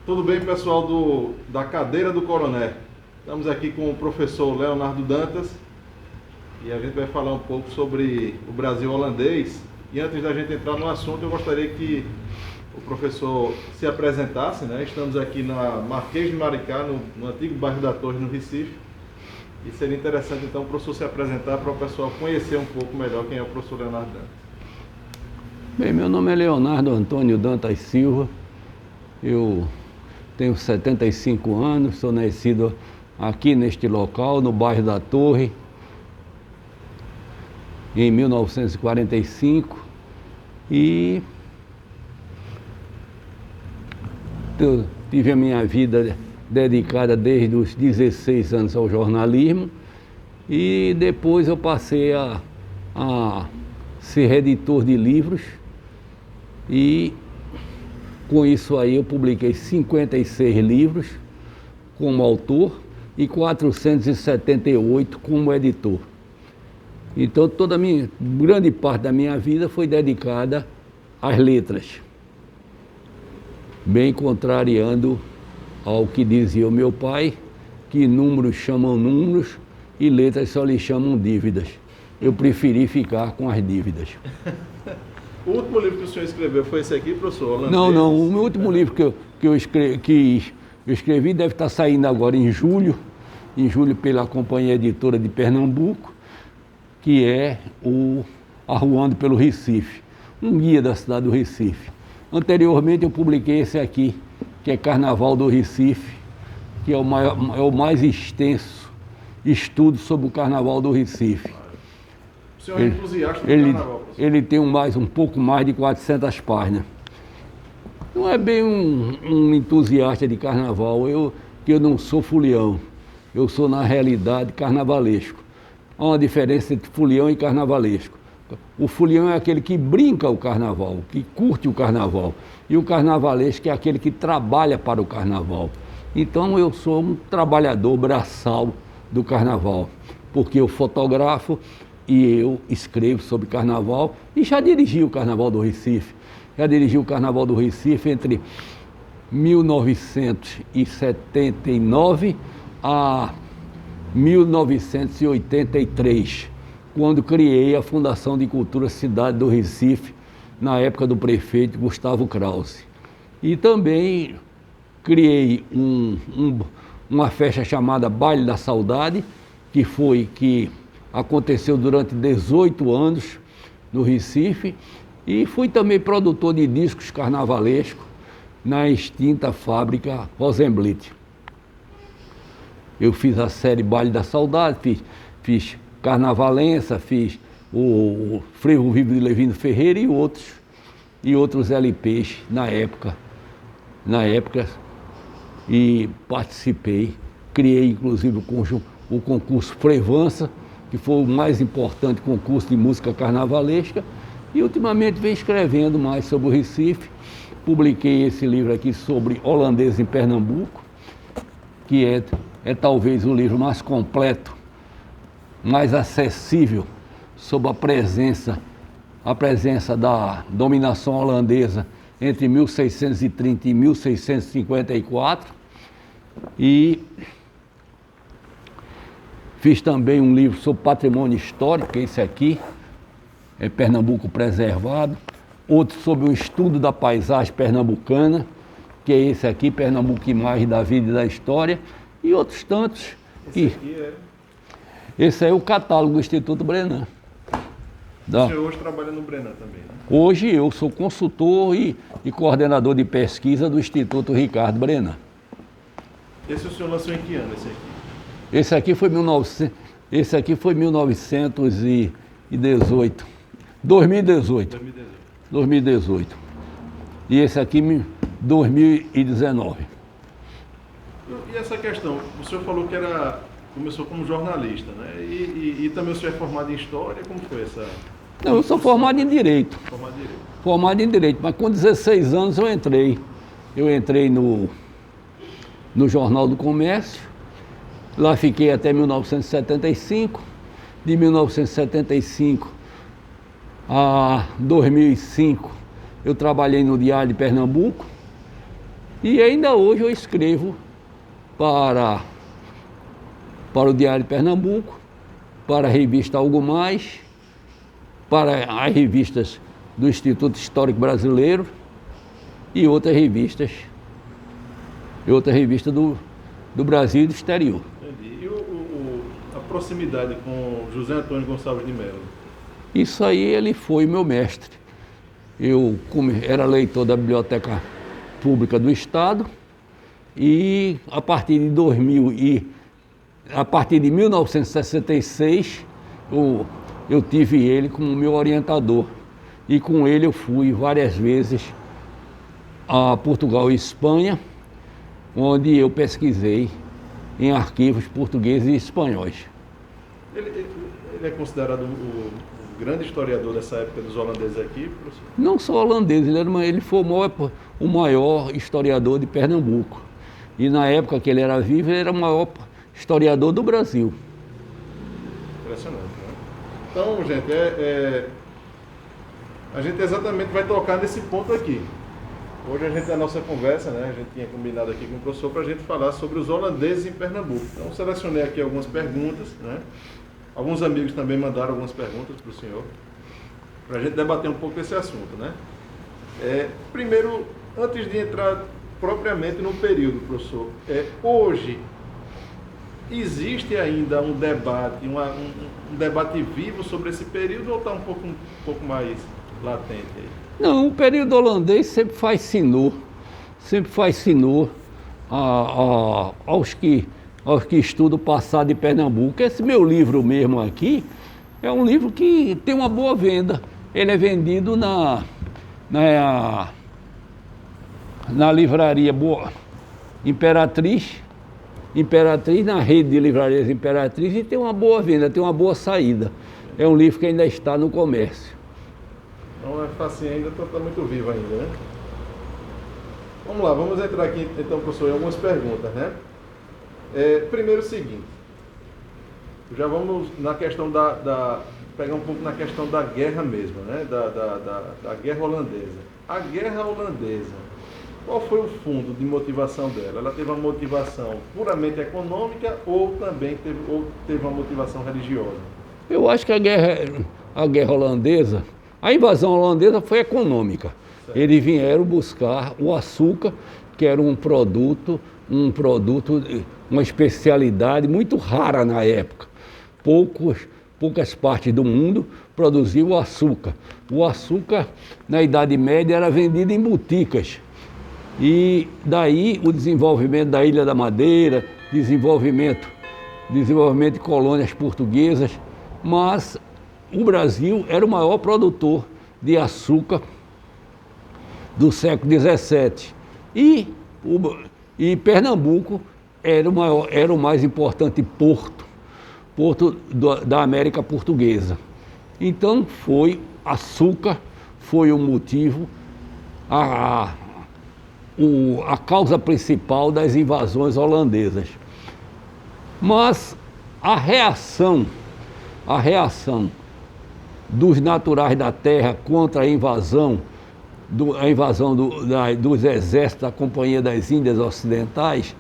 Tudo bem, pessoal da cadeira do Coroné? Estamos aqui com o professor Leonardo Dantas e a gente vai falar um pouco sobre o Brasil holandês. E antes da gente entrar no assunto, eu gostaria que o professor se apresentasse, né? Estamos aqui na Marquês de Maricá, no antigo bairro da Torre, no Recife. E seria interessante, então, o professor se apresentar para o pessoal conhecer um pouco melhor quem é o professor Leonardo Dantas. Bem, meu nome é Leonardo Antônio Dantas Silva, eu tenho 75 anos, sou nascido aqui neste local, no bairro da Torre, em 1945, e eu tive a minha vida dedicada desde os 16 anos ao jornalismo, e depois eu passei a ser editor de livros, e com isso aí eu publiquei 56 livros como autor e 478 como editor. Então grande parte da minha vida foi dedicada às letras, bem contrariando ao que dizia o meu pai, que números chamam números e letras só lhe chamam dívidas. Eu preferi ficar com as dívidas. O último livro que o senhor escreveu foi esse aqui, professor? Holandês? Não, o meu último livro que eu escrevi deve estar saindo agora em julho pela Companhia Editora de Pernambuco, que é o Arruando pelo Recife, um guia da cidade do Recife. Anteriormente eu publiquei esse aqui, que é Carnaval do Recife, que é o mais extenso estudo sobre o Carnaval do Recife. O senhor é entusiasta do Carnaval, professor? Ele tem um pouco mais de 400 páginas. Não é bem um entusiasta de Carnaval, que eu não sou fulião, eu sou na realidade carnavalesco. Há uma diferença entre fulião e carnavalesco. O fulião é aquele que brinca o Carnaval, que curte o Carnaval, e o carnavalesco é aquele que trabalha para o Carnaval. Então eu sou um trabalhador braçal do Carnaval, porque eu fotografo e eu escrevo sobre Carnaval e já dirigi o Carnaval do Recife. Já dirigi o Carnaval do Recife entre 1979 a 1983, quando criei a Fundação de Cultura Cidade do Recife, na época do prefeito Gustavo Krause. E também criei uma festa chamada Baile da Saudade, que aconteceu durante 18 anos no Recife, e fui também produtor de discos carnavalescos na extinta fábrica Rosenblit. Eu fiz a série Baile da Saudade, fiz Carnavalença, fiz o Frevo Vivo de Levino Ferreira e outros LPs na época, e participei, criei inclusive o concurso Frevança, que foi o mais importante concurso de música carnavalesca, e ultimamente venho escrevendo mais sobre o Recife. Publiquei esse livro aqui sobre holandês em Pernambuco, que é talvez o livro mais completo, mais acessível sobre a presença da dominação holandesa entre 1630 e 1654. E fiz também um livro sobre patrimônio histórico, que é esse aqui, é Pernambuco Preservado. Outro sobre o estudo da paisagem pernambucana, que é esse aqui, Pernambuco, Imagem da Vida e da História, e outros tantos. Esse é o catálogo do Instituto Brenan. O senhor hoje trabalha no Brenan também, né? Hoje eu sou consultor e coordenador de pesquisa do Instituto Ricardo Brenan. Esse o senhor lançou em que ano, esse aqui? Esse aqui foi 1918. 2018. E esse aqui, 2019. E essa questão, o senhor falou que começou como jornalista, né? E também o senhor é formado em História, como foi essa... Não, eu sou formado em Direito. Formado em Direito, mas com 16 anos eu entrei no Jornal do Comércio, lá fiquei até 1975, de 1975 a 2005 eu trabalhei no Diário de Pernambuco, E ainda hoje eu escrevo para o Diário de Pernambuco, para a revista Algo Mais, para as revistas do Instituto Histórico Brasileiro e outras revistas do Brasil e do exterior. Entendi. E a proximidade com José Antônio Gonçalves de Melo? Isso aí ele foi meu mestre. Eu era leitor da Biblioteca Pública do Estado e a partir de 1966 eu tive ele como meu orientador e com ele eu fui várias vezes a Portugal e Espanha, onde eu pesquisei em arquivos portugueses e espanhóis. Ele é considerado o grande historiador dessa época dos holandeses aqui, professor? Não só holandês, ele foi o maior historiador de Pernambuco. E na época que ele era vivo, ele era o maior historiador do Brasil. Impressionante, né? Então, gente, a gente exatamente vai tocar nesse ponto aqui. Hoje a nossa conversa, né, a gente tinha combinado aqui com o professor para a gente falar sobre os holandeses em Pernambuco. Então, selecionei aqui algumas perguntas, né? Alguns amigos também mandaram algumas perguntas para o senhor, para a gente debater um pouco esse assunto, né? Primeiro, antes de entrar propriamente no período, professor, hoje existe ainda um debate, um debate vivo sobre esse período ou está um pouco mais latente aí? Não, o período holandês sempre fascinou aos que estudam o passado de Pernambuco. Esse meu livro mesmo aqui é um livro que tem uma boa venda. Ele é vendido na livraria Imperatriz, na rede de livrarias Imperatriz, e tem uma boa venda, tem uma boa saída. É um livro que ainda está no comércio. Então é facinho ainda, está muito vivo ainda, né? Vamos lá, vamos entrar aqui então, professor, em algumas perguntas, né? Primeiro o seguinte, já vamos na questão pegar um pouco na questão da guerra mesmo, né? Da guerra holandesa. A guerra holandesa, qual foi o fundo de motivação dela? Ela teve uma motivação puramente econômica ou também teve uma motivação religiosa? Eu acho que a guerra holandesa, a invasão holandesa foi econômica. Certo. Eles vieram buscar o açúcar, que era um produto, uma especialidade muito rara na época. Poucas partes do mundo produziam o açúcar. O açúcar, na Idade Média, era vendido em boticas. E daí o desenvolvimento da Ilha da Madeira, desenvolvimento de colônias portuguesas, mas o Brasil era o maior produtor de açúcar do século XVII. E Pernambuco era o mais importante porto da América Portuguesa. Então açúcar foi o motivo, a causa principal das invasões holandesas. Mas a reação dos naturais da terra contra a invasão dos exércitos da Companhia das Índias Ocidentais,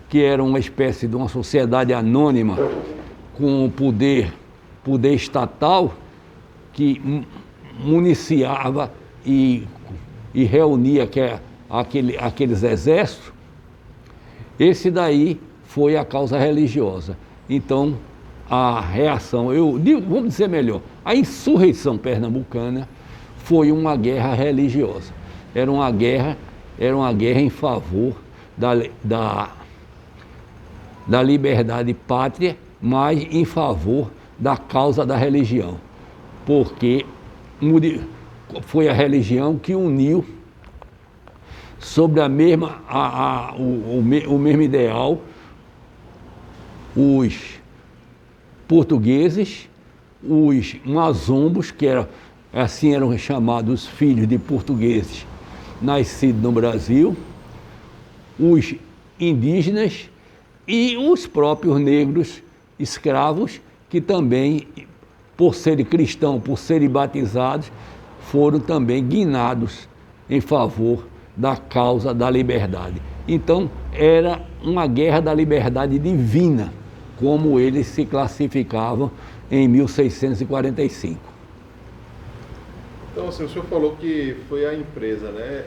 que era uma espécie de uma sociedade anônima com poder estatal, que municiava e reunia aqueles exércitos. Esse daí foi a causa religiosa. Então, a reação, vamos dizer melhor, a insurreição pernambucana foi uma guerra religiosa. Era uma guerra em favor da liberdade pátria, mas em favor da causa da religião. Porque foi a religião que uniu sobre o mesmo ideal os portugueses, os mazombos, que eram chamados filhos de portugueses nascidos no Brasil, os indígenas e os próprios negros escravos, que também, por serem cristãos, por serem batizados, foram também guinados em favor da causa da liberdade. Então, era uma guerra da liberdade divina, como eles se classificavam em 1645. Então, assim, o senhor falou que foi a empresa, né?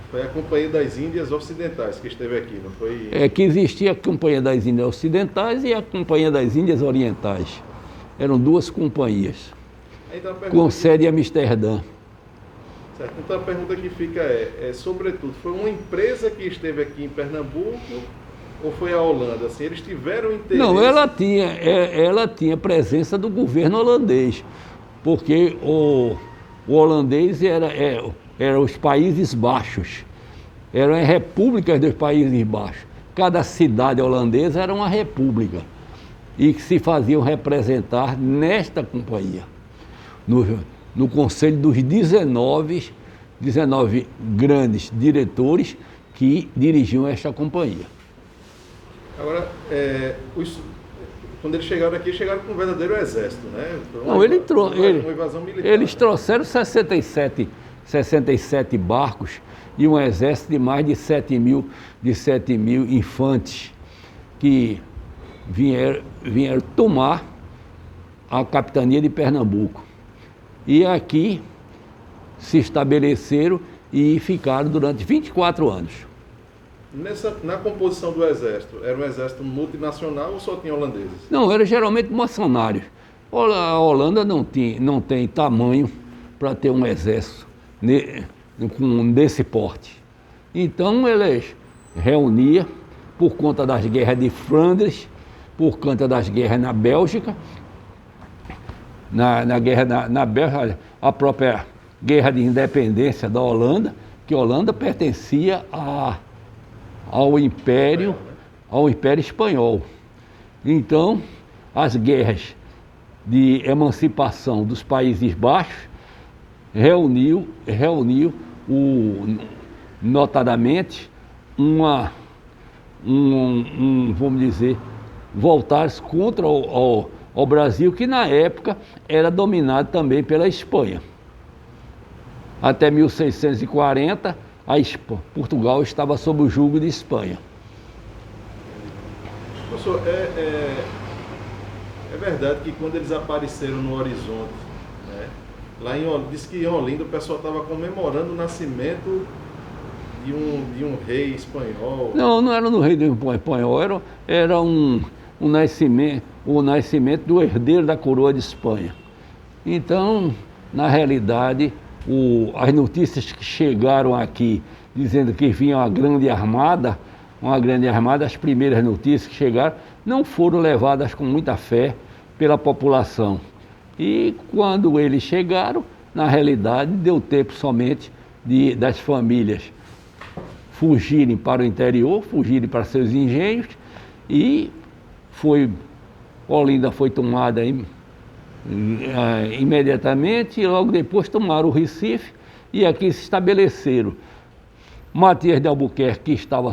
Foi a Companhia das Índias Ocidentais que esteve aqui, não foi? É que existia a Companhia das Índias Ocidentais e a Companhia das Índias Orientais. Eram duas companhias, Então, com sede em Amsterdã. Certo. Então a pergunta que fica sobretudo, foi uma empresa que esteve aqui em Pernambuco ou foi a Holanda? Assim, eles tiveram interesse? Não, ela tinha presença do governo holandês, porque o holandês era os Países Baixos, eram as repúblicas dos Países Baixos. Cada cidade holandesa era uma república e que se faziam representar nesta companhia, no conselho dos 19 grandes diretores que dirigiam esta companhia. Agora, quando eles chegaram aqui, chegaram com um verdadeiro exército, né? Não, uma invasão militar. Eles trouxeram 67 barcos e um exército de mais de 7 mil infantes que vieram tomar a capitania de Pernambuco. E aqui se estabeleceram e ficaram durante 24 anos. Na composição do exército, era um exército multinacional ou só tinha holandeses? Não, eram geralmente mercenários. A Holanda não tem tamanho para ter um exército desse porte. Então eles reuniam por conta das guerras de Flandres, por conta das guerras na Bélgica, na guerra na Bélgica, a própria guerra de independência da Holanda, que a Holanda pertencia ao Império Espanhol. Então, as guerras de emancipação dos Países Baixos reuniu notadamente vamos dizer, voltar-se contra o Brasil, que na época era dominado também pela Espanha. Até 1640, Portugal estava sob o jugo de Espanha. Professor, é verdade que quando eles apareceram no horizonte, né, diz que em Olinda o pessoal estava comemorando o nascimento de um rei espanhol. Não era no rei espanhol, era o nascimento do herdeiro da coroa de Espanha. Então, na realidade, as notícias que chegaram aqui dizendo que vinha uma grande armada, as primeiras notícias que chegaram não foram levadas com muita fé pela população. E quando eles chegaram, na realidade, deu tempo somente das famílias fugirem para o interior, fugirem para seus engenhos, e Olinda foi tomada imediatamente, e logo depois tomaram o Recife, e aqui se estabeleceram. Matias de Albuquerque, que estava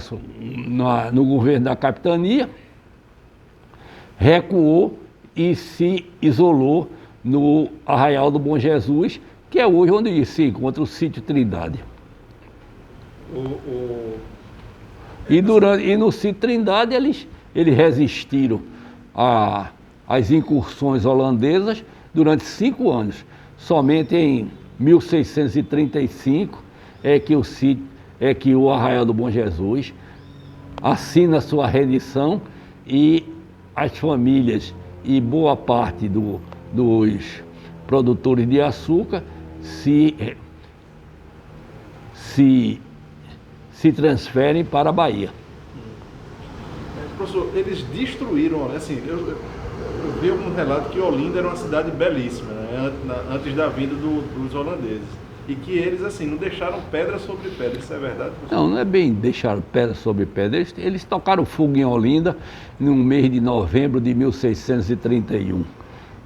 no governo da capitania, recuou e se isolou no Arraial do Bom Jesus, que é hoje onde se encontra o sítio Trindade. E no sítio Trindade eles resistiram às incursões holandesas durante 5 anos. Somente em 1635 é que o Arraial do Bom Jesus assina sua rendição, e as famílias e boa parte dos produtores de açúcar se transferem para a Bahia. Professor, eles destruíram, assim, eu vi algum relato que Olinda era uma cidade belíssima, né, antes da vinda dos holandeses. E que eles, assim, não deixaram pedra sobre pedra. Isso é verdade, professor? Não é bem deixar pedra sobre pedra. Eles tocaram fogo em Olinda no mês de novembro de 1631.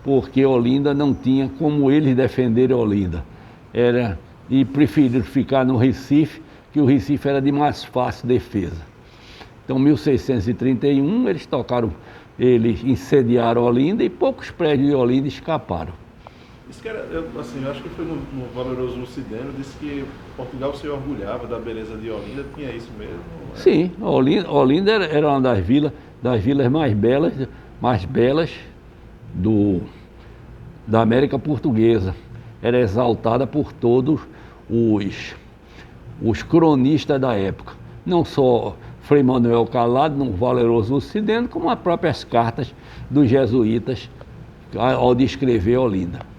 Porque Olinda não tinha como eles defenderem Olinda. E preferiram ficar no Recife, que o Recife era de mais fácil defesa. Então, em 1631, eles incendiaram Olinda, e poucos prédios de Olinda escaparam. Isso que era, eu acho que foi no Valoroso Lucideno, disse que Portugal se orgulhava da beleza de Olinda, tinha isso mesmo? Não é? Sim, Olinda era uma das vilas mais belas da América Portuguesa. Era exaltada por todos os cronistas da época. Não só Frei Manuel Calado, no Valoroso Lucideno, como as próprias cartas dos jesuítas ao descrever Olinda.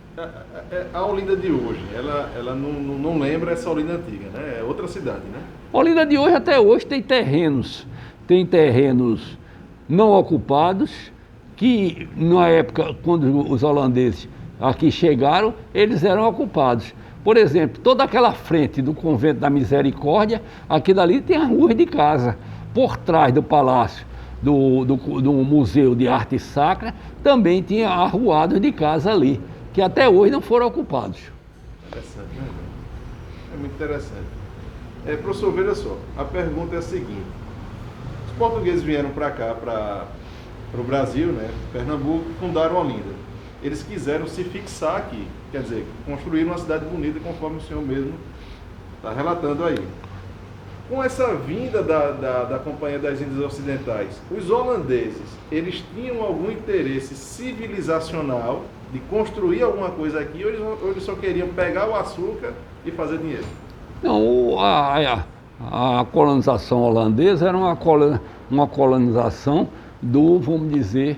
A Olinda de hoje, ela não lembra essa Olinda antiga, né? É outra cidade, né? Olinda de hoje, até hoje, tem terrenos não ocupados, que na época, quando os holandeses aqui chegaram, eles eram ocupados. Por exemplo, toda aquela frente do Convento da Misericórdia, aqui dali tem as ruas de casa. Por trás do palácio do Museu de Arte Sacra, também tinha arruados de casa ali, que até hoje não foram ocupados. Interessante, né? É muito interessante. Professor, veja só, a pergunta é a seguinte. Os portugueses vieram para cá, para o Brasil, né, Pernambuco, fundaram Olinda. Eles quiseram se fixar aqui, quer dizer, construir uma cidade bonita, conforme o senhor mesmo está relatando aí. Com essa vinda da Companhia das Índias Ocidentais, os holandeses, eles tinham algum interesse civilizacional de construir alguma coisa aqui, ou eles só queriam pegar o açúcar e fazer dinheiro? Não, a colonização holandesa era uma colonização vamos dizer,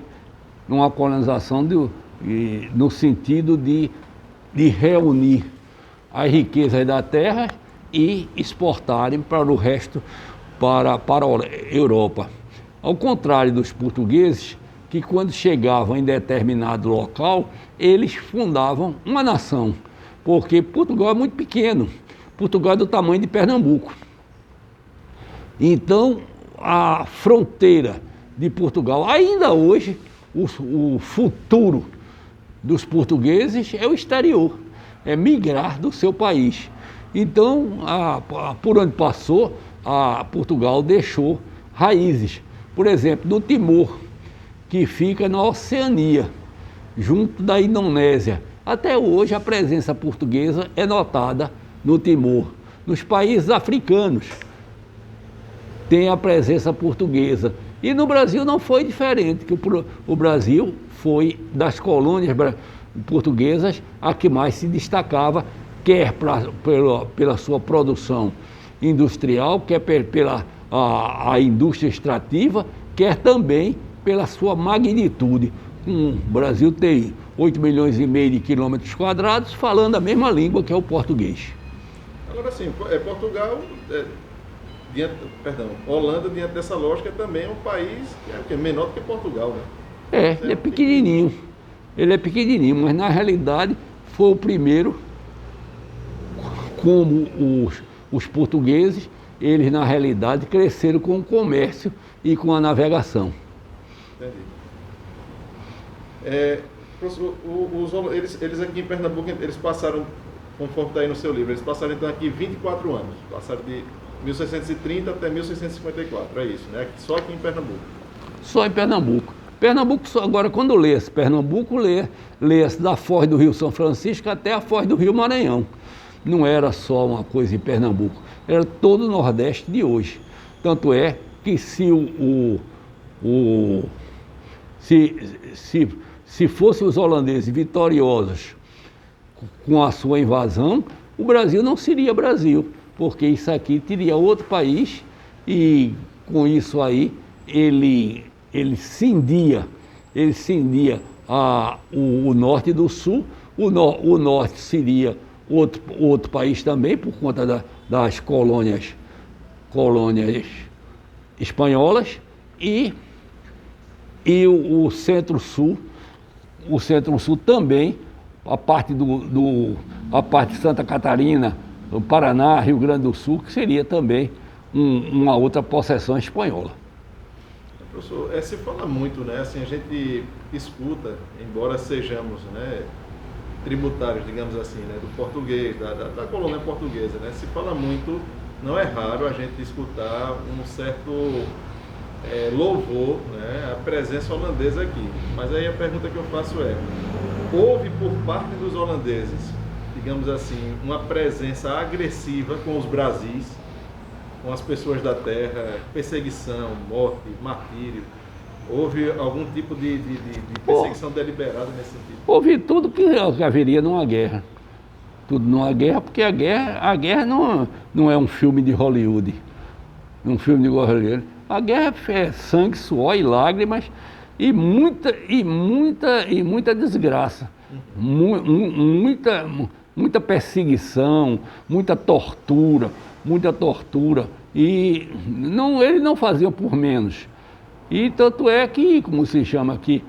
uma colonização no sentido de reunir as riquezas da terra e exportarem para o resto, para a Europa. Ao contrário dos portugueses, que quando chegavam em determinado local, eles fundavam uma nação, porque Portugal é muito pequeno, Portugal é do tamanho de Pernambuco. Então, a fronteira de Portugal, ainda hoje, o futuro dos portugueses é o exterior, é migrar do seu país. Então, por onde passou, Portugal deixou raízes. Por exemplo, no Timor, que fica na Oceania, junto da Indonésia. Até hoje a presença portuguesa é notada no Timor. Nos países africanos tem a presença portuguesa. E no Brasil não foi diferente, que o Brasil foi das colônias portuguesas a que mais se destacava, quer pela sua produção industrial, quer pela a indústria extrativa, quer também pela sua magnitude. O Brasil tem 8,5 milhões de quilômetros quadrados, falando a mesma língua que é o português. Agora sim, Portugal, Holanda, diante dessa lógica, também é um país que é menor do que Portugal, né? Ele é pequenininho. Ele é pequenininho, mas na realidade foi o primeiro, como os portugueses, eles na realidade cresceram com o comércio e com a navegação. Entendi. Eles aqui em Pernambuco, eles passaram, conforme está aí no seu livro, eles passaram então aqui 24 anos, passaram de 1630 até 1654, é isso, né? Só aqui em Pernambuco. Só em Pernambuco. Agora, quando lê-se Pernambuco, lê-se da foz do Rio São Francisco até a foz do Rio Maranhão. Não era só uma coisa em Pernambuco, era todo o Nordeste de hoje. Tanto é que se fossem os holandeses vitoriosos com a sua invasão, o Brasil não seria Brasil, porque isso aqui teria outro país e com isso aí ele cindia o norte do sul. O norte seria outro país também, por conta das colônias espanholas, e o centro-sul também, a parte de Santa Catarina, o Paraná, Rio Grande do Sul, que seria também uma outra possessão espanhola. Professor, se fala muito, né? Assim, a gente escuta, embora sejamos, né, tributários, digamos assim, né, do português, da colônia portuguesa, né? Se fala muito, não é raro a gente escutar um certo louvor, né, à presença holandesa aqui. Mas aí a pergunta que eu faço é, houve por parte dos holandeses, digamos assim, uma presença agressiva com os Brasis, com as pessoas da terra, perseguição, morte, martírio? Houve algum tipo de perseguição deliberada nesse sentido? Houve tudo que haveria numa guerra. Tudo numa guerra, porque a guerra não é um filme de Hollywood. Um filme de Hollywood. A guerra é sangue, suor e lágrimas e muita desgraça. Muita perseguição, muita tortura. E eles não faziam por menos. E tanto é que, como se chama aqui,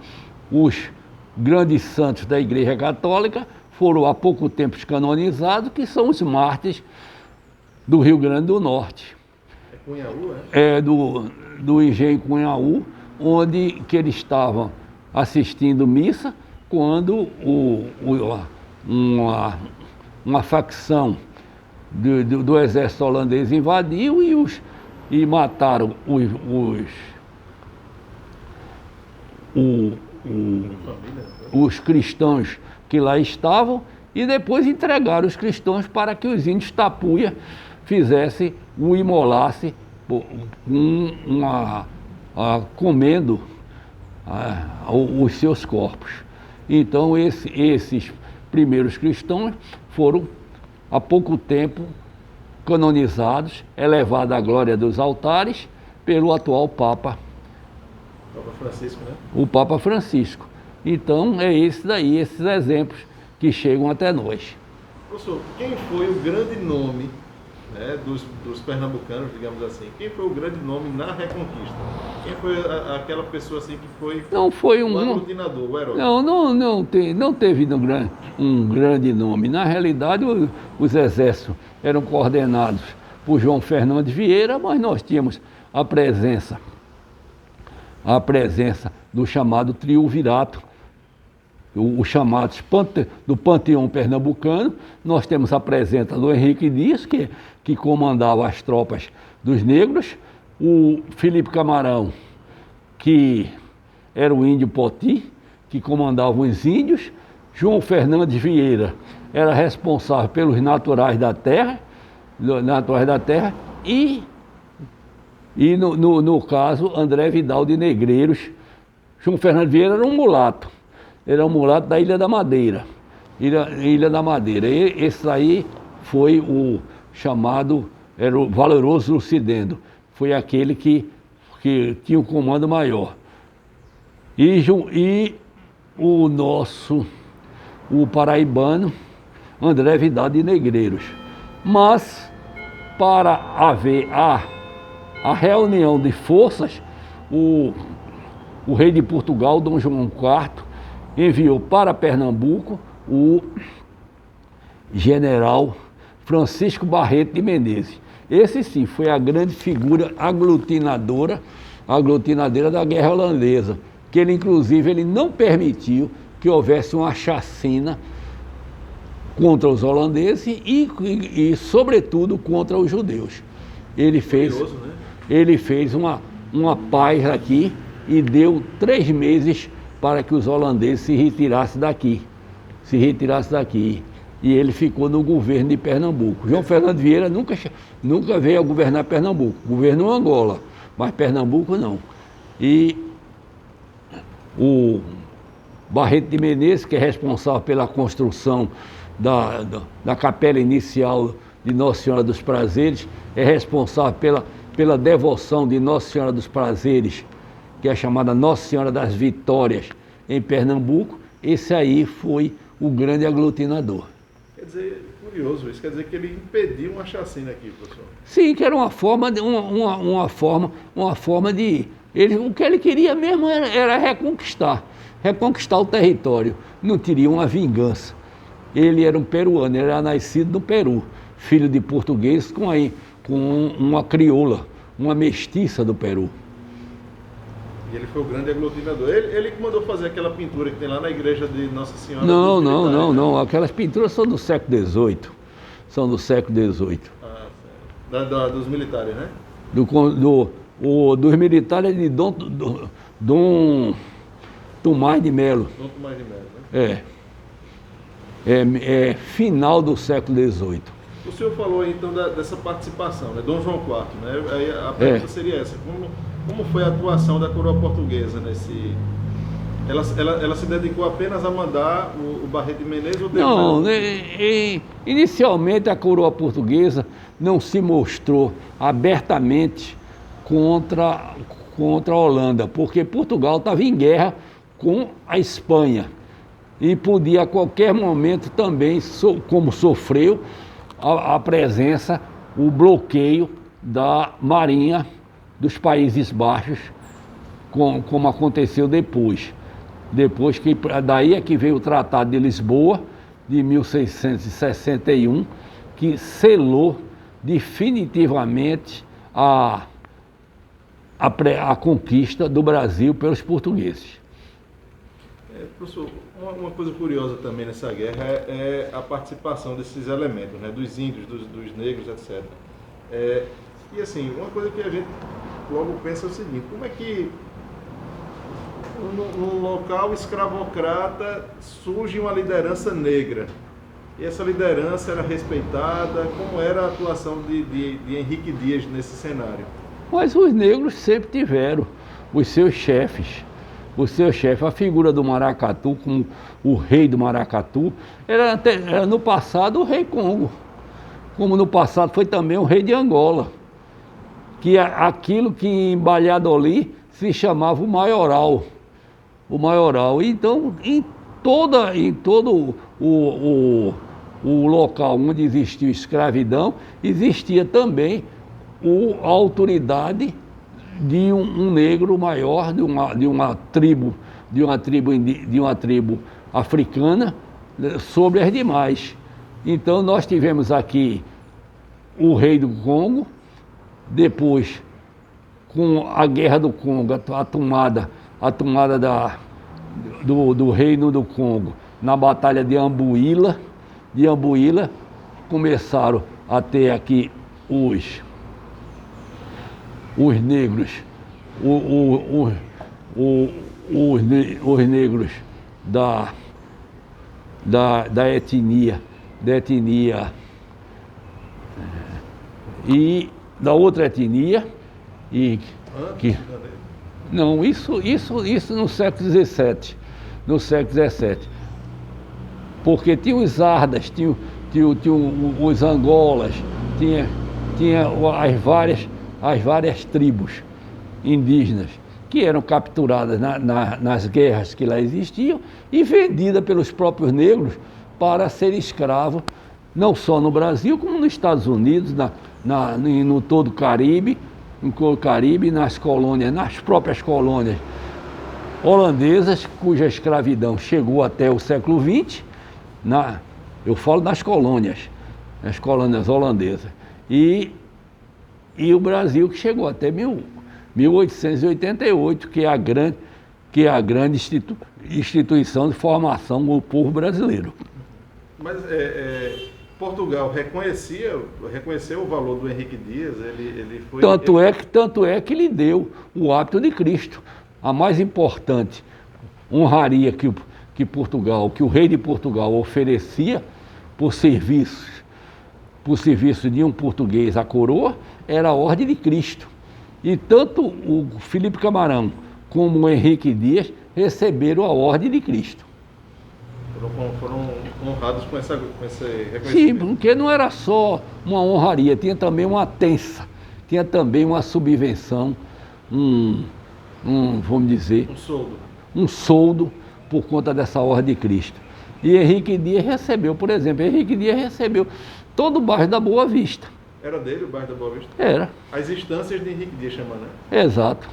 os grandes santos da Igreja Católica foram há pouco tempo canonizados, que são os mártires do Rio Grande do Norte. É Cunhaú, é? É do Engenho Cunhaú, onde que eles estavam assistindo missa, quando uma facção do exército holandês invadiu e mataram os cristãos que lá estavam, e depois entregaram os cristãos para que os índios Tapuia imolassem comendo os seus corpos. Então esses primeiros cristãos foram há pouco tempo canonizados, elevados à glória dos altares pelo atual Papa. Papa Francisco, né? O Papa Francisco. Então é esses exemplos que chegam até nós. Professor, quem foi o grande nome, né, dos pernambucanos, digamos assim? Quem foi o grande nome na Reconquista? Quem foi aquela pessoa assim que foi o aglutinador, o herói? Não teve um grande nome. Na realidade, os exércitos eram coordenados por João Fernandes Vieira, mas nós tínhamos a presença do chamado triunvirato, os chamados do Panteão Pernambucano. Nós temos a presença do Henrique Dias, que comandava as tropas dos negros, o Felipe Camarão, que era o índio Poti, que comandava os índios, João Fernandes Vieira era responsável pelos naturais da terra, e no caso, André Vidal de Negreiros. João Fernandes Vieira era um mulato da Ilha da Madeira. Esse aí foi o chamado, era o Valoroso Lucidendo, foi aquele que tinha o comando maior. E o paraibano, André Vidal de Negreiros. Mas, para haver a reunião de forças, o rei de Portugal, Dom João IV, enviou para Pernambuco o general Francisco Barreto de Menezes. Esse sim foi a grande figura aglutinadora da guerra holandesa, que ele não permitiu que houvesse uma chacina contra os holandeses e sobretudo, contra os judeus. Ele fez uma paz aqui e deu 3 meses para que os holandeses se retirassem daqui. E ele ficou no governo de Pernambuco. João Fernando Vieira nunca veio a governar Pernambuco. Governou Angola, mas Pernambuco não. E o Barreto de Menezes, que é responsável pela construção da capela inicial de Nossa Senhora dos Prazeres, é responsável pela devoção de Nossa Senhora dos Prazeres, que é chamada Nossa Senhora das Vitórias, em Pernambuco. Esse aí foi o grande aglutinador. Quer dizer, curioso isso, quer dizer que ele impediu uma chacina aqui, professor? Sim, que era uma forma de... o que ele queria mesmo era reconquistar o território. Não teria uma vingança. Ele era um peruano, ele era nascido no Peru, filho de português com uma crioula, uma mestiça do Peru. E ele foi o grande aglutinador. Ele que mandou fazer aquela pintura que tem lá na igreja de Nossa Senhora. Não. Aquelas pinturas são do século XVIII. Dos militares, né? Dos militares de Dom Tomás de Melo. Dom Tomás de Melo, né? É. final do século XVIII. O senhor falou aí, então dessa participação, né? Dom João IV, né? Aí a pergunta seria essa: como foi a atuação da coroa portuguesa nesse... Ela se dedicou apenas a mandar o Barreto de Menezes ou Não, inicialmente a coroa portuguesa não se mostrou abertamente contra a Holanda, porque Portugal estava em guerra com a Espanha e podia a qualquer momento também, como sofreu, a presença, o bloqueio da Marinha dos Países Baixos, como aconteceu depois. Daí é que veio o Tratado de Lisboa, de 1661, que selou definitivamente a conquista do Brasil pelos portugueses. Professor, uma coisa curiosa também nessa guerra é a participação desses elementos, né, dos índios, dos negros, etc. E assim, uma coisa que a gente logo pensa é o seguinte: como é que num local escravocrata surge uma liderança negra? E essa liderança era respeitada? Como era a atuação de Henrique Dias nesse cenário? Mas os negros sempre tiveram os seus chefes. A figura do maracatu, como o rei do maracatu, era no passado o rei Congo, como no passado foi também o rei de Angola, que aquilo que em Valladolid se chamava o maioral. Então, em todo o local onde existia escravidão, existia também a autoridade de um negro maior, de uma tribo africana sobre as demais. Então nós tivemos aqui o rei do Congo, depois com a guerra do Congo, a tomada do reino do Congo, na batalha de Ambuíla, começaram a ter aqui os negros, os negros da etnia e da outra etnia não, isso no século XVII, porque tinha os Ardas, tinha os Angolas, tinha as várias tribos indígenas que eram capturadas nas guerras que lá existiam e vendidas pelos próprios negros para ser escravo, não só no Brasil, como nos Estados Unidos, no todo o Caribe, nas colônias, nas próprias colônias holandesas, cuja escravidão chegou até o século XX, eu falo nas colônias holandesas, e o Brasil, que chegou até 1888, que é a grande instituição de formação do povo brasileiro. Mas Portugal reconheceu o valor do Henrique Dias? Ele foi... Tanto é que lhe deu o hábito de Cristo. A mais importante honraria que o rei de Portugal oferecia por serviço de um português à coroa, era a Ordem de Cristo. E tanto o Felipe Camarão como o Henrique Dias receberam a Ordem de Cristo. Foram honrados com esse reconhecimento. Sim, porque não era só uma honraria, tinha também uma atença, tinha também uma subvenção, vamos dizer... Um soldo por conta dessa Ordem de Cristo. E Henrique Dias recebeu, por exemplo, todo o bairro da Boa Vista. Era dele o bairro da Boa Vista? Era. As Estâncias de Henrique Dias chamando, né? Exato.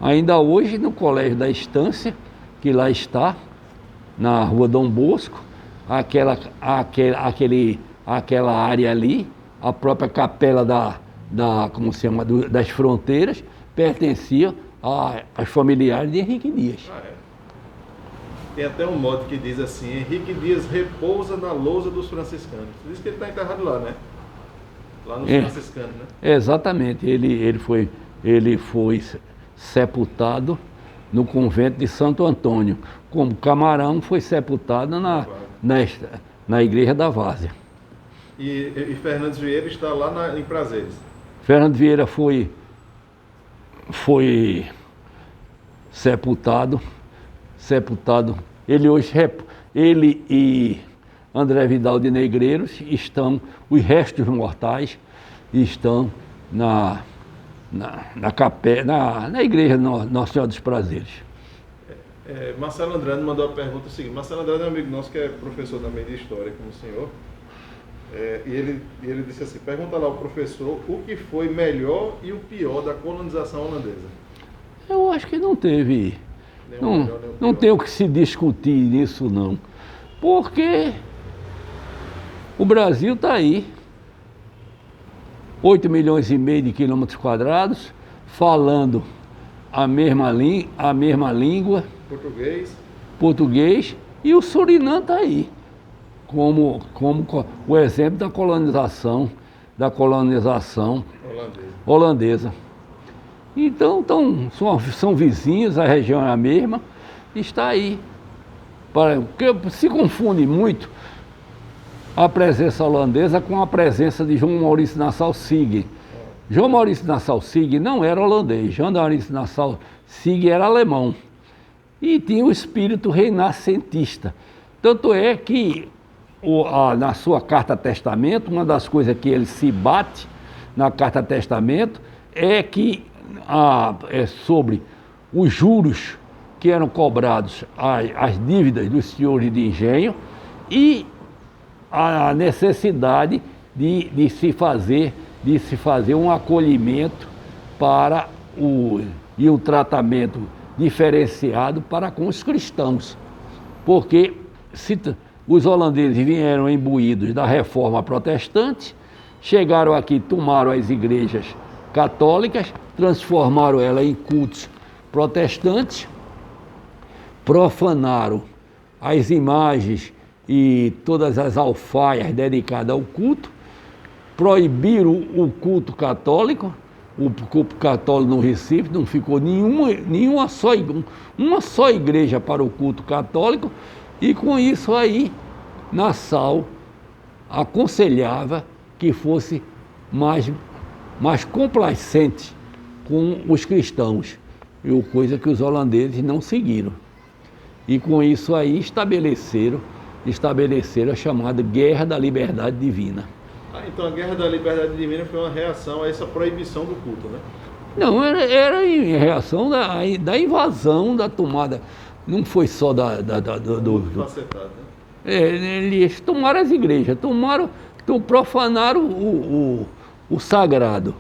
Ainda hoje, no Colégio da Estância, que lá está, na Rua Dom Bosco, aquela área ali, a própria capela como se chama, das Fronteiras, pertencia aos familiares de Henrique Dias. Tem até um mote que diz assim: Henrique Dias repousa na lousa dos franciscanos. Diz que ele está enterrado lá, né? Lá nos franciscanos, né? Exatamente. Ele foi sepultado no convento de Santo Antônio, como Camarão foi sepultado na igreja da Várzea. E Fernandes Vieira está lá em Prazeres. Fernando Vieira foi sepultado. Ele e André Vidal de Negreiros estão, os restos mortais estão na igreja Nossa Senhora dos Prazeres. Marcelo Andrade mandou a pergunta seguinte. Marcelo Andrade é um amigo nosso que é professor também de História, como o senhor. E ele disse assim, pergunta lá ao professor o que foi melhor e o pior da colonização holandesa. Eu acho que não teve, não tem o que se discutir nisso não, porque o Brasil está aí, 8 milhões e meio de quilômetros quadrados, falando a mesma língua, português, e o Suriname está aí. Como o exemplo da colonização holandesa. Então são vizinhos, a região é a mesma, está aí. Porque se confunde muito a presença holandesa com a presença de João Maurício Nassau-Sieg. João Maurício Nassau-Sieg não era holandês, João Maurício Nassau-Sieg era alemão. E tinha o espírito renascentista. Tanto é que na sua carta-testamento, uma das coisas que ele se bate na carta-testamento é que é sobre os juros que eram cobrados às dívidas dos senhores de engenho e a necessidade de se fazer um acolhimento e um tratamento diferenciado para com os cristãos. Porque os holandeses vieram imbuídos da reforma protestante, chegaram aqui, tomaram as igrejas católicas, transformaram ela em cultos protestantes, profanaram as imagens e todas as alfaias dedicadas ao culto, proibiram o culto católico, o culto católico no Recife, não ficou uma só igreja para o culto católico, e com isso aí, Nassau aconselhava que fosse mais complacente com os cristãos, coisa que os holandeses não seguiram. E com isso aí estabeleceram a chamada Guerra da Liberdade Divina. Então a Guerra da Liberdade Divina foi uma reação a essa proibição do culto, né? Não, era em reação da invasão, da tomada. Não foi só Facetado, né? Eles tomaram as igrejas, profanaram o sagrado.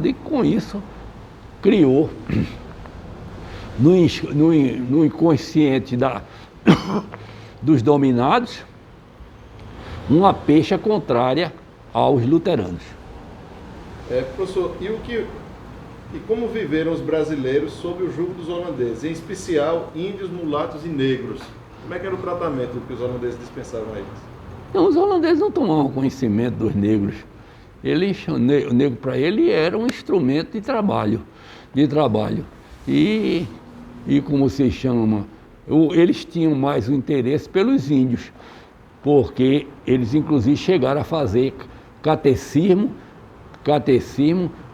E com isso criou no inconsciente dos dominados uma pecha contrária aos luteranos. Professor, e como viveram os brasileiros sob o jugo dos holandeses, em especial índios, mulatos e negros? Como é que era o tratamento que os holandeses dispensavam a eles? Não, os holandeses não tomavam conhecimento dos negros. O negro para ele era um instrumento de trabalho. E como se chama, eles tinham mais o interesse pelos índios, porque eles inclusive chegaram a fazer catecismo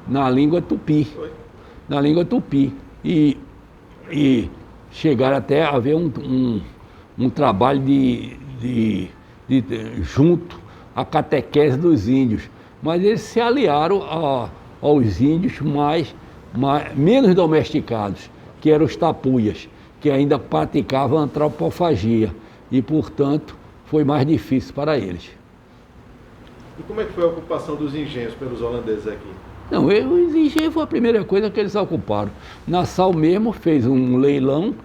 na língua tupi. E chegaram até a haver um trabalho junto à catequese dos índios. Mas eles se aliaram aos índios menos domesticados, que eram os tapuias, que ainda praticavam antropofagia. E, portanto, foi mais difícil para eles. E como é que foi a ocupação dos engenhos pelos holandeses aqui? Não, os engenhos foi a primeira coisa que eles ocuparam. Nassau mesmo fez um leilão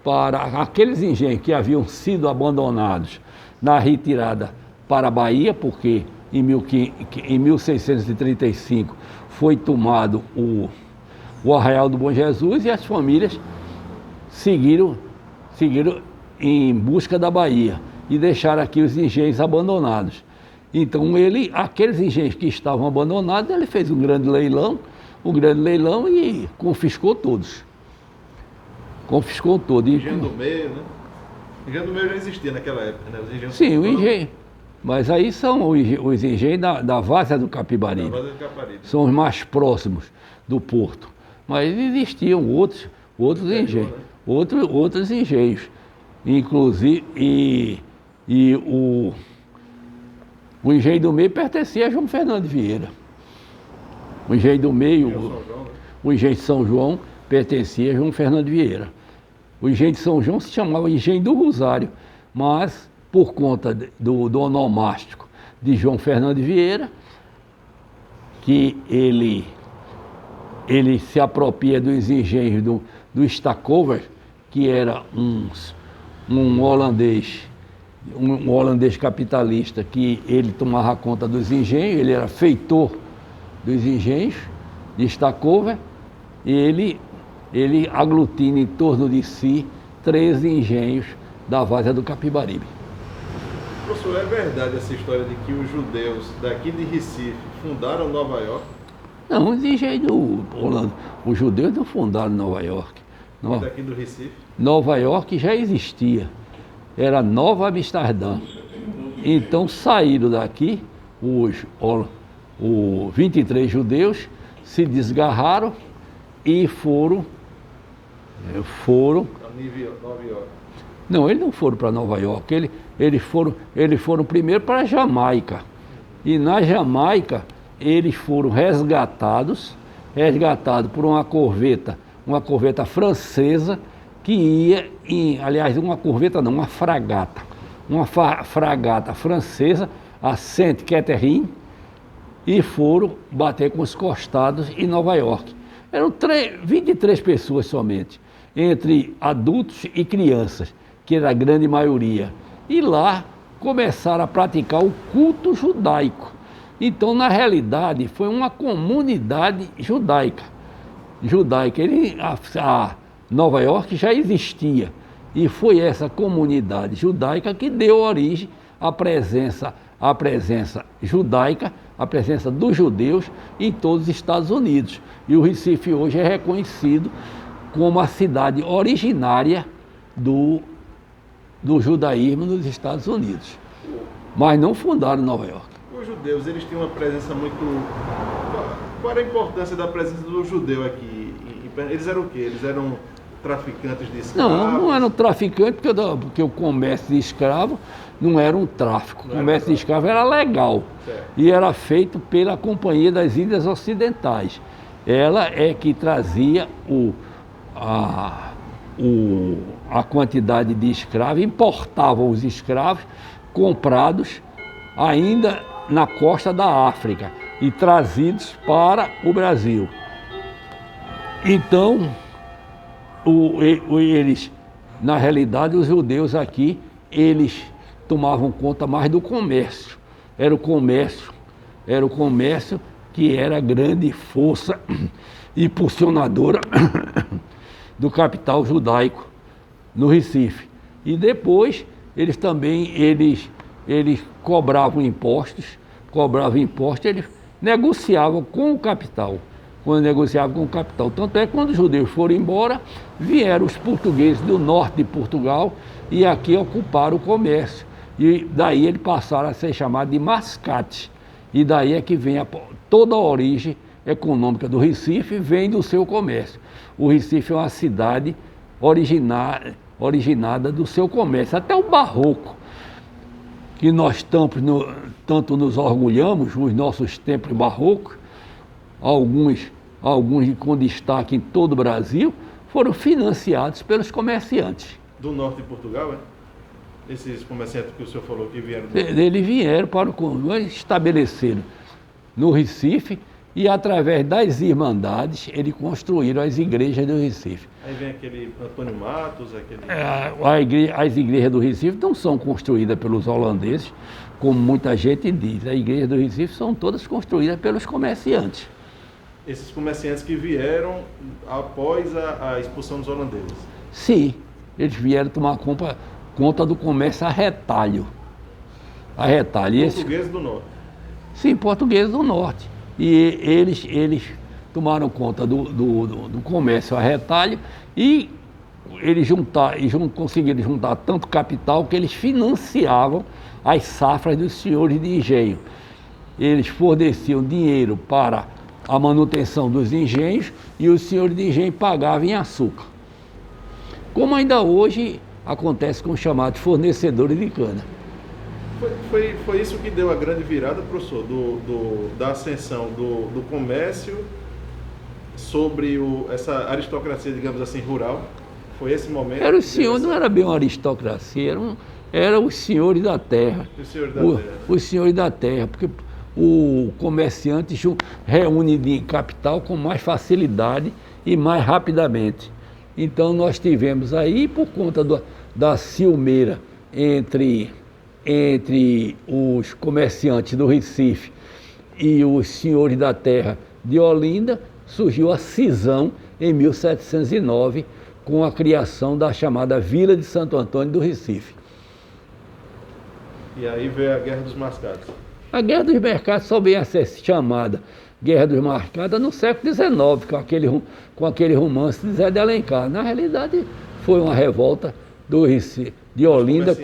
para aqueles engenhos que haviam sido abandonados na retirada para a Bahia, porque em 1635 foi tomado o Arraial do Bom Jesus e as famílias seguiram em busca da Bahia e deixaram aqui os engenhos abandonados. Então aqueles engenhos que estavam abandonados, ele fez um grande leilão e confiscou todos. Confiscou todo. Engenho do Meio, né? Engenho do Meio já existia naquela época, né? Os engenhos Sim, o engenho. Mas aí são os engenhos da Várzea do da Capibaribe. Várzea do Capibaribe. São os mais próximos do porto. Mas existiam outros engenhos. Né? Outros engenhos. Inclusive, o engenho do meio pertencia a João Fernando Vieira. O engenho do meio, São João, né? o engenho de São João pertencia a João Fernando Vieira. O engenho de São João se chamava engenho do Rosário, mas por conta do onomástico de João Fernando Vieira, que ele se apropria dos engenhos do Stackover, que era um holandês capitalista, que ele tomava conta dos engenhos, ele era feitor dos engenhos de Stackover, e ele aglutina em torno de si 13 engenhos da Várzea do Capibaribe. Professor, é verdade essa história de que os judeus daqui de Recife fundaram Nova York? Não, os engenhos os judeus não fundaram Nova York. Daqui do Recife? Nova York já existia, era Nova Amsterdã. Então saíram daqui os 23 judeus, se desgarraram e foram. Nova York. Não, eles não foram para Nova York, eles foram primeiro para a Jamaica. E na Jamaica eles foram resgatados por uma corveta francesa que ia aliás, uma corveta não, uma fragata. Uma fragata francesa, a Saint Catherine, e foram bater com os costados em Nova York. Eram 23 pessoas somente, entre adultos e crianças, que era a grande maioria. E lá começaram a praticar o culto judaico. Então, na realidade, foi uma comunidade judaica. A Nova York já existia. E foi essa comunidade judaica que deu origem à presença judaica, à presença dos judeus em todos os Estados Unidos. E o Recife hoje é reconhecido como a cidade originária do judaísmo nos Estados Unidos. Mas não fundaram Nova York. Os judeus, eles tinham uma presença muito... Qual era a importância da presença do judeu aqui? Eles eram o quê? Eles eram traficantes de escravos? Não eram traficantes, porque o comércio de escravo não era um tráfico. O comércio de escravo era legal. Certo. E era feito pela Companhia das Ilhas Ocidentais. Ela é que trazia a quantidade de escravos, importava os escravos comprados ainda na costa da África e trazidos para o Brasil. Então, eles, na realidade, os judeus aqui, eles tomavam conta mais do comércio. Era o comércio que era a grande força impulsionadora do capital judaico no Recife. E depois, eles também cobravam impostos, eles negociavam com o capital. Quando negociavam com o capital. Tanto é que quando os judeus foram embora, vieram os portugueses do norte de Portugal e aqui ocuparam o comércio. E daí eles passaram a ser chamados de mascate. E daí é que vem toda a origem econômica do Recife, vem do seu comércio. O Recife é uma cidade originada do seu comércio. Até o barroco, que nós tanto nos orgulhamos, os nossos templos barrocos, alguns com destaque em todo o Brasil, foram financiados pelos comerciantes. Do norte de Portugal, é? Esses comerciantes que o senhor falou que vieram... Eles vieram estabeleceram no Recife e, através das irmandades, eles construíram as igrejas do Recife. Aí vem aquele Antônio Matos, As igrejas do Recife não são construídas pelos holandeses, como muita gente diz. As igrejas do Recife são todas construídas pelos comerciantes. Esses comerciantes que vieram após a expulsão dos holandeses? Sim, eles vieram tomar conta do comércio a retalho. Portugueses do norte? Sim, portugueses do norte. E eles tomaram conta do comércio a retalho e conseguiram juntar tanto capital que eles financiavam as safras dos senhores de engenho. Eles forneciam dinheiro para a manutenção dos engenhos e os senhores de engenho pagavam em açúcar. Como ainda hoje acontece com os chamados fornecedores de cana. Foi isso que deu a grande virada, professor, da ascensão do comércio sobre essa aristocracia, digamos assim, rural? Foi esse momento? Era o senhor, não era bem uma aristocracia, eram os senhores da terra. Os senhores da terra. Os senhores da terra, porque o comerciante reúne de capital com mais facilidade e mais rapidamente. Então nós tivemos aí, por conta da ciumeira entre os comerciantes do Recife e os senhores da terra de Olinda, surgiu a cisão em 1709, com a criação da chamada Vila de Santo Antônio do Recife. E aí veio a Guerra dos Mascates. A Guerra dos Mascates só veio a ser chamada Guerra dos Mascates no século XIX, com aquele romance de Zé de Alencar. Na realidade, foi uma revolta do Recife, de Olinda,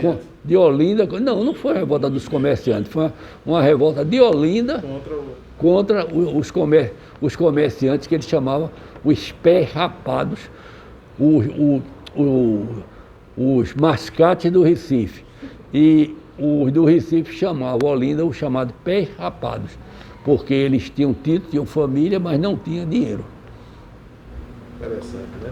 não foi a revolta dos comerciantes, foi uma revolta de Olinda contra os comerciantes que eles chamavam os pés rapados, os mascates do Recife. E os do Recife chamavam Olinda os chamados pés rapados, porque eles tinham título, tinham família, mas não tinham dinheiro. Interessante, né?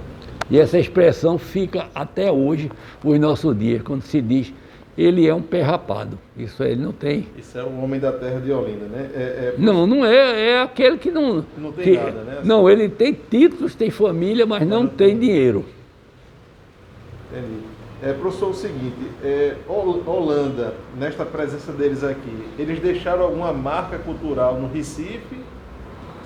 E essa expressão fica até hoje, os nossos dias, quando se diz ele é um pé rapado. Isso ele não tem. Isso é o homem da terra de Olinda, né? Não é aquele que não... Não tem nada, né? Não, ele tem títulos, tem família, mas não tem dinheiro. Entendi. Professor, o seguinte, Holanda, nesta presença deles aqui, eles deixaram alguma marca cultural no Recife,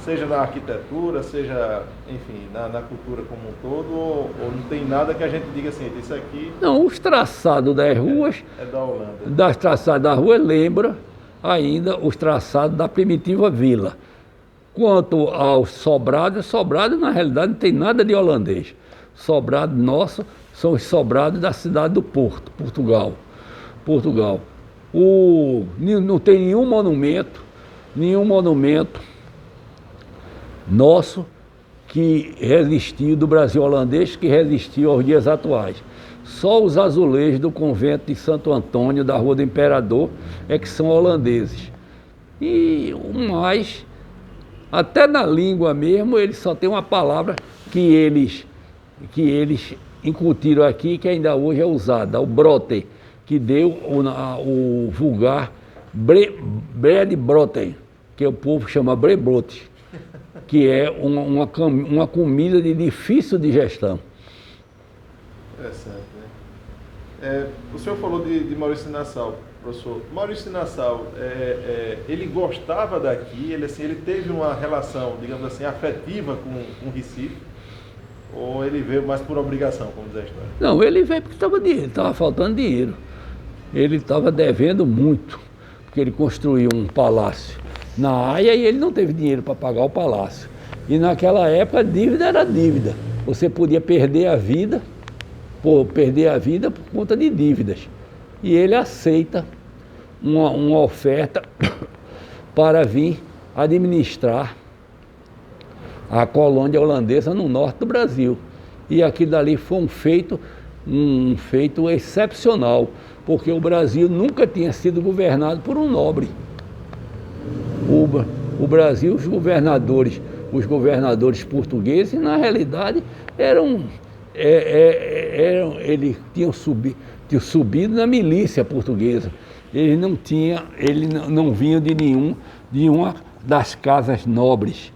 seja na arquitetura, seja, enfim, na cultura como um todo, ou não tem nada que a gente diga assim, isso aqui... Não, os traçados das ruas... É da Holanda. Das traçados da rua lembra ainda os traçados da primitiva vila. Quanto aos sobrados, na realidade não tem nada de holandês. Sobrado nosso são os sobrados da cidade do Porto, Portugal. Não tem nenhum monumento nosso que resistiu, do Brasil holandês, que resistiu aos dias atuais. Só os azulejos do convento de Santo Antônio, da Rua do Imperador, é que são holandeses. E o mais, até na língua mesmo, eles só têm uma palavra que eles incutiram aqui, que ainda hoje é usada, o brote, que deu o vulgar breadbroten, que o povo chama brebrote, que é uma comida de difícil digestão. Interessante, né? O senhor falou de Maurício Nassau, professor. Maurício Nassau, ele gostava daqui, ele teve uma relação, digamos assim, afetiva com Recife, ou ele veio mais por obrigação, como diz a história? Não, ele veio porque estava faltando dinheiro. Ele estava devendo muito, porque ele construiu um palácio na Haia e ele não teve dinheiro para pagar o palácio. E naquela época a dívida era dívida. Você podia perder a vida por conta de dívidas. E ele aceita uma oferta para vir administrar a colônia holandesa no norte do Brasil. E aquilo dali foi um feito excepcional, porque o Brasil nunca tinha sido governado por um nobre. O Brasil, os governadores portugueses, na realidade, eles tinham subido na milícia portuguesa. Eles não vinham de nenhuma das casas nobres.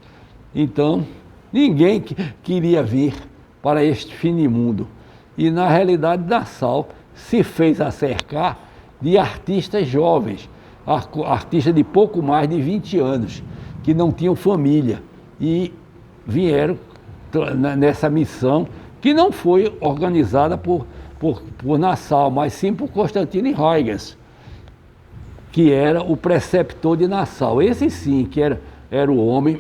Então, ninguém queria vir para este fim de mundo. E, na realidade, Nassau se fez acercar de artistas jovens, artistas de pouco mais de 20 anos, que não tinham família, e vieram nessa missão, que não foi organizada por Nassau, mas sim por Constantino Huygens, que era o preceptor de Nassau. Esse sim, que era o homem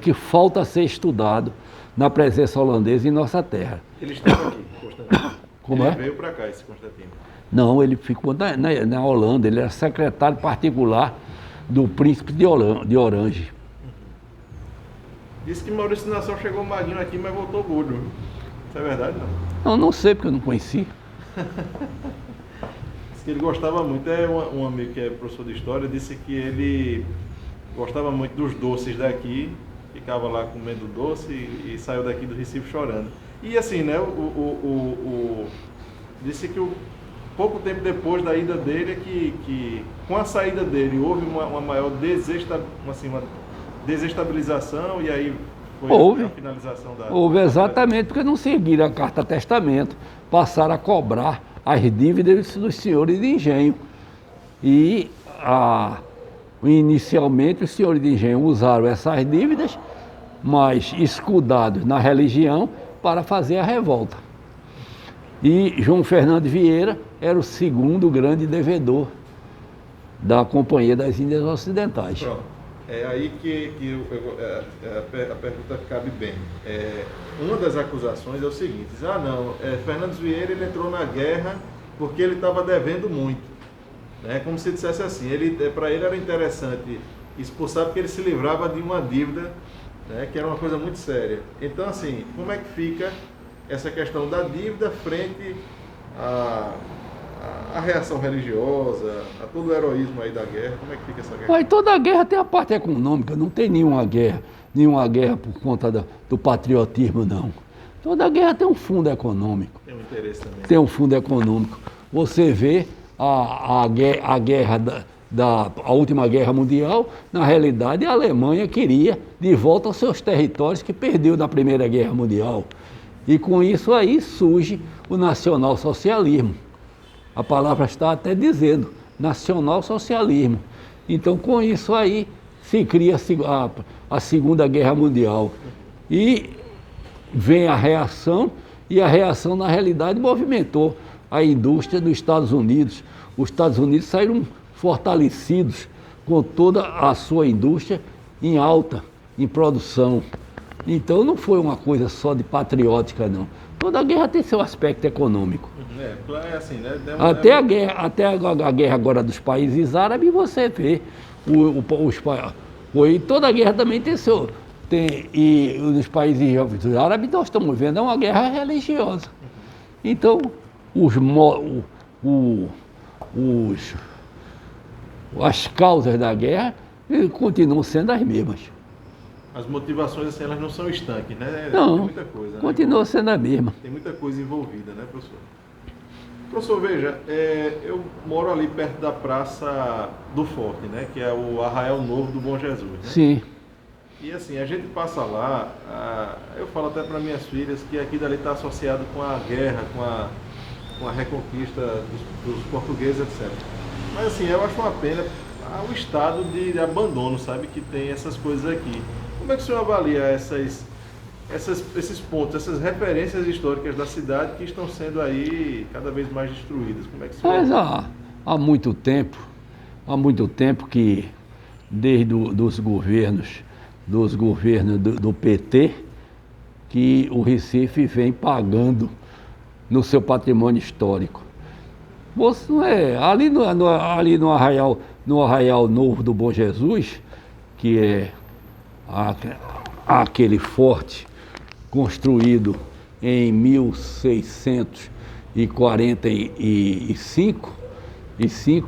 que falta ser estudado na presença holandesa em nossa terra. Ele estava aqui, Constantino. Como Ele é? veio para cá, esse Constantino. Não, ele ficou na Holanda, ele era secretário particular do príncipe de Orange. Disse que Maurício Nação chegou magrinho aqui, mas voltou gordo. Isso é verdade, não? Eu não sei, porque eu não conheci. Disse que ele gostava muito, um amigo que é professor de história, disse que ele gostava muito dos doces daqui, ficava lá comendo doce e saiu daqui do Recife chorando. E assim, né, disse que pouco tempo depois da ida dele, que com a saída dele houve uma maior desestabilização e aí foi a finalização da... Houve exatamente, porque não seguiram a carta testamento, passaram a cobrar as dívidas dos senhores de engenho. E inicialmente os senhores de engenho usaram essas dívidas, mas escudados na religião, para fazer a revolta. E João Fernando Vieira era o segundo grande devedor da Companhia das Índias Ocidentais. Pronto. É aí que a pergunta cabe bem. Uma das acusações é o seguinte: Fernando Vieira ele entrou na guerra porque ele estava devendo muito. Como se dissesse assim, para ele era interessante expulsar porque ele se livrava de uma dívida, que era uma coisa muito séria. Então, assim, como é que fica essa questão da dívida frente à reação religiosa, a todo o heroísmo aí da guerra? Como é que fica essa guerra? Mas toda guerra tem a parte econômica, não tem nenhuma guerra por conta do patriotismo, não. Toda guerra tem um fundo econômico. Tem um interesse também. Tem um fundo econômico. Você vê a guerra a última guerra mundial, na realidade a Alemanha queria de volta aos seus territórios que perdeu na Primeira Guerra Mundial. E com isso aí surge o nacionalsocialismo. A palavra está até dizendo, nacionalsocialismo. Então com isso aí se cria a Segunda Guerra Mundial. E vem a reação, e a reação na realidade movimentou a indústria dos Estados Unidos. Os Estados Unidos saíram fortalecidos com toda a sua indústria em alta, em produção. Então não foi uma coisa só de patriótica, não. Toda guerra tem seu aspecto econômico. É assim, né? Até a guerra agora dos países árabes, você vê e toda guerra também tem seu... e nos países árabes nós estamos vendo uma guerra religiosa. Então, as causas da guerra continuam sendo as mesmas. As motivações, assim, elas não são estanques, né? Não, tem muita coisa, continua sendo a mesma. Tem muita coisa envolvida, né, professor? Professor, veja, eu moro ali perto da Praça do Forte, né? Que é o Arraial Novo do Bom Jesus, né? Sim. E assim, a gente passa lá, eu falo até para minhas filhas que aqui dali está associado com a guerra, com a reconquista dos portugueses, etc. Mas assim, eu acho uma pena o estado de abandono, sabe, que tem essas coisas aqui. Como é que o senhor avalia esses pontos, essas referências históricas da cidade que estão sendo aí cada vez mais destruídas? Como é que o senhor... Mas há muito tempo que desde dos governos do PT, que o Recife vem pagando no seu patrimônio histórico. Você não é ali no Arraial Novo do Bom Jesus, que é aquele forte construído em 1645,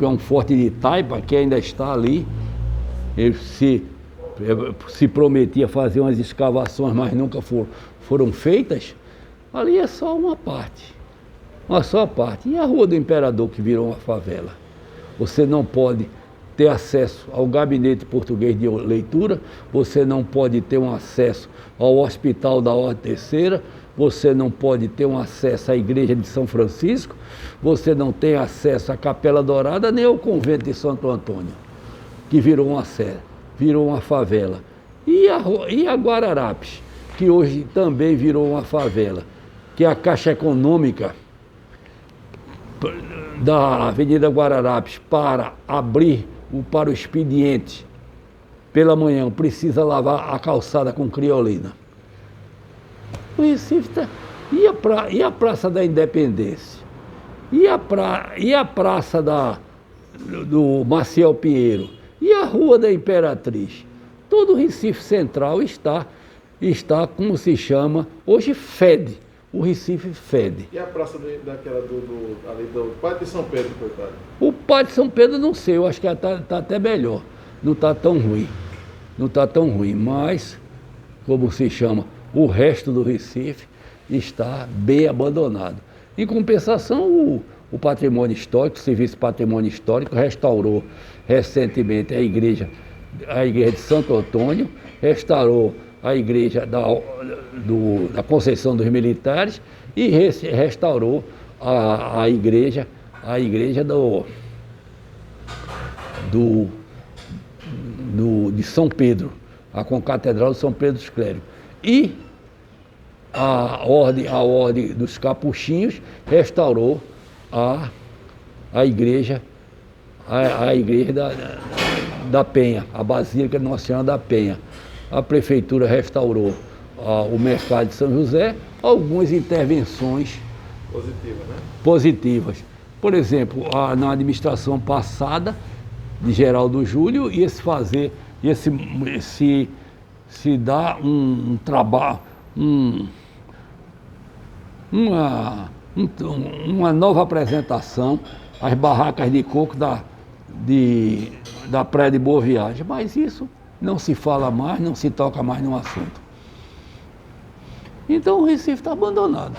é um forte de taipa que ainda está ali. Ele se prometia fazer umas escavações, mas nunca foram feitas. Ali é só uma parte. E a Rua do Imperador, que virou uma favela? Você não pode ter acesso ao gabinete português de leitura, você não pode ter um acesso ao Hospital da Ordem Terceira, você não pode ter um acesso à Igreja de São Francisco, você não tem acesso à Capela Dourada, nem ao Convento de Santo Antônio, que virou uma favela. E a Guararapes, que hoje também virou uma favela, que é a Caixa Econômica da Avenida Guararapes para o expediente pela manhã, precisa lavar a calçada com criolina. O Recife E a Praça da Independência? E a Praça do Maciel Pinheiro? E a Rua da Imperatriz? Todo o Recife Central está, como se chama, hoje fede. O Recife fede. E a praça daquela ali do Pátio de São Pedro, coitado? O Pátio de São Pedro, não sei, eu acho que está até melhor. Não está tão ruim. Não está tão ruim, mas, como se chama, o resto do Recife está bem abandonado. Em compensação, o patrimônio histórico, o Serviço de Patrimônio Histórico, restaurou recentemente a igreja de Santo Antônio, restaurou a igreja da Conceição dos Militares e restaurou a igreja de São Pedro, a Concatedral de São Pedro dos Clérigos. E a ordem dos Capuchinhos restaurou a igreja da Penha, a Basílica de Nossa Senhora da Penha. A prefeitura restaurou o mercado de São José, algumas intervenções positivas. Por exemplo, na administração passada de Geraldo Júlio se dá um trabalho, uma nova apresentação às barracas de coco da Praia de Boa Viagem, mas isso não se fala mais, não se toca mais no assunto. Então o Recife está abandonado.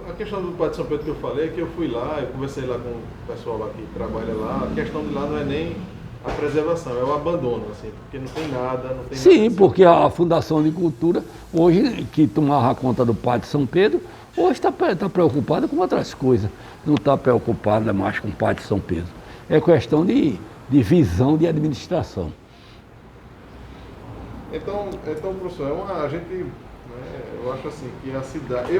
A questão do Pátio de São Pedro que eu falei, é que eu fui lá, eu conversei lá com o pessoal lá que trabalha lá, a questão de lá não é nem a preservação, é o abandono, assim, porque não tem nada, não tem Sim, nada. Porque a Fundação de Cultura, hoje, que tomava conta do Pátio de São Pedro, hoje está preocupada com outras coisas, não está preocupada mais com o Pátio de São Pedro. É questão de visão de administração. Então professor, a gente, né, eu acho assim, que a cidade, é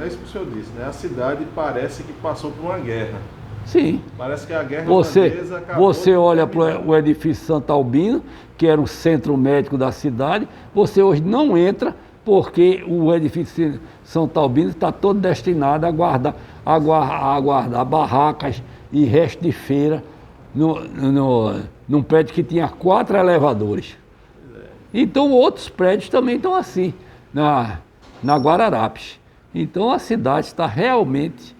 isso que o senhor disse, né? A cidade parece que passou por uma guerra. Sim. Parece que a guerra holandesa acabou. Você olha para o edifício Santa Albina, que era o centro médico da cidade, você hoje não entra, porque o edifício Santa Albina está todo destinado a guardar barracas e resto de feira num prédio que tinha 4 elevadores. Então outros prédios também estão assim, na Guararapes. Então a cidade está realmente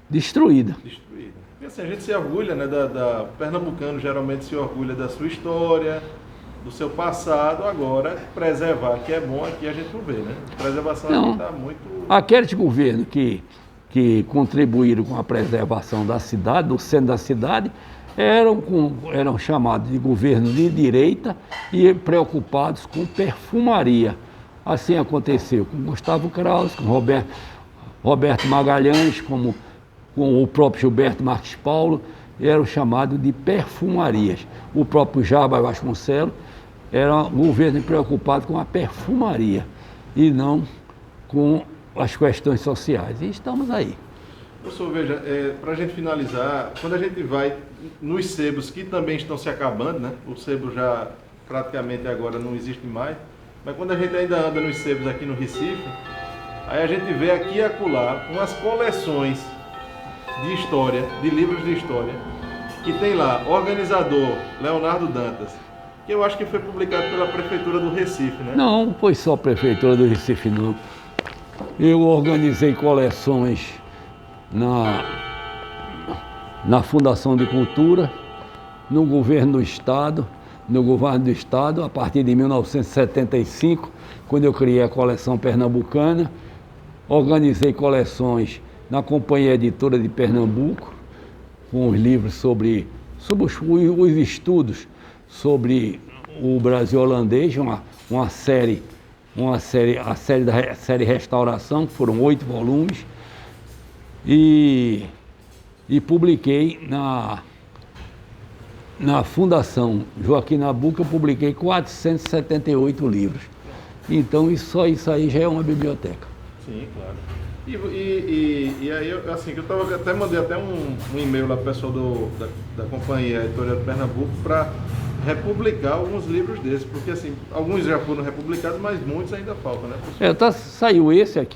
destruída. Porque assim, a gente se orgulha, né, pernambucano geralmente se orgulha da sua história, do seu passado, agora preservar, que é bom, aqui a gente não vê, né? Preservação aqui está muito... Aqueles governos que contribuíram com a preservação da cidade, do centro da cidade, eram chamados de governo de direita e preocupados com perfumaria. Assim aconteceu com Gustavo Krause, com Roberto Magalhães, com o próprio Gilberto Marques Paulo, eram chamados de perfumarias. O próprio Jarbas Vasconcelos era um governo preocupado com a perfumaria e não com as questões sociais. E estamos aí. Professor, veja, para a gente finalizar, quando a gente vai nos sebos que também estão se acabando, né? O sebo já praticamente agora não existe mais, mas quando a gente ainda anda nos sebos aqui no Recife, aí a gente vê aqui e acolá umas coleções de história, de livros de história, que tem lá, organizador Leonardo Dantas, que eu acho que foi publicado pela Prefeitura do Recife, né? Não foi só a Prefeitura do Recife, não. Eu organizei coleções na Fundação de Cultura, no governo do Estado, a partir de 1975, quando eu criei a coleção pernambucana. Organizei coleções na Companhia Editora de Pernambuco, com os livros sobre os estudos sobre o Brasil holandês, a série Restauração, que foram 8 volumes, e publiquei na Fundação Joaquim Nabuco, eu publiquei 478 livros. Então isso aí já é uma biblioteca. Sim, claro. E aí, assim, eu até mandei até um e-mail lá para o pessoal da Companhia Editorial de Pernambuco para republicar alguns livros desses, porque assim, alguns já foram republicados, mas muitos ainda faltam, né? Saiu esse aqui.